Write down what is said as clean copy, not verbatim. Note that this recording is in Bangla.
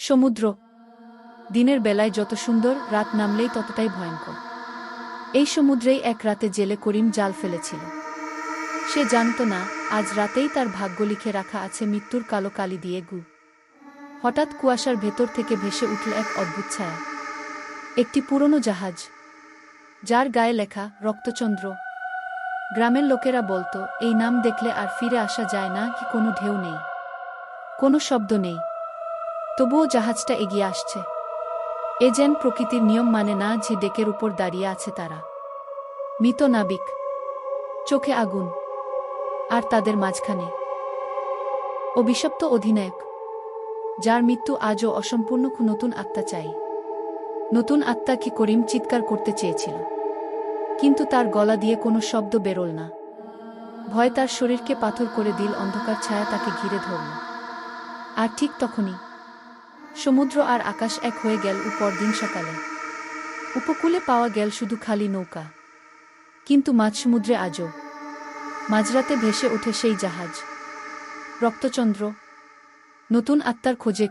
সমুদ্র দিনের বেলায় যত সুন্দর, রাত নামলেই ততটাই ভয়ঙ্কর। এই সমুদ্রেই এক রাতে জেলে করিম জাল ফেলেছিল। সে জানত না আজ রাতেই তার ভাগ্য লিখে রাখা আছে মৃত্যুর কালো কালি দিয়ে হঠাৎ কুয়াশার ভেতর থেকে ভেসে উঠল এক অদ্ভুত ছায়া। একটি পুরনো জাহাজ, যার গায়ে লেখা রক্তচন্দ্র। গ্রামের লোকেরা বলতো এই নাম দেখলে আর ফিরে আসা যায় না, কি কোনো ঢেউ নেই, কোনো শব্দ নেই। তবুও জাহাজটা এগিয়ে আসছে। এ যেন প্রকৃতির নিয়ম মানে না যে ডেকের উপর দাঁড়িয়ে আছে তারা। মৃত নাবিক, চোখে আগুন, আর তাদের মাঝখানে অভিশপ্ত অধিনায়ক, যার মৃত্যু আজও অসম্পূর্ণ। নতুন আত্মা চাই, নতুন আত্মা। কি করিম চিৎকার করতে চেয়েছিল, কিন্তু তার গলা দিয়ে কোনো শব্দ বেরোল না। ভয় তার শরীরকে পাথর করে দিল, অন্ধকার ছায়া তাকে ঘিরে ধরল। আর ঠিক তখনই সমুদ্র আর আকাশ এক হয়ে গেল। পরদিন সকালে উপকূলে পাওয়া গেল শুধু খালি নৌকা, কিন্তু মাঝ সমুদ্রে আজও মাঝরাতে ভেসে ওঠে সেই জাহাজ রক্তচন্দ্র, নতুন আত্মার খোঁজে।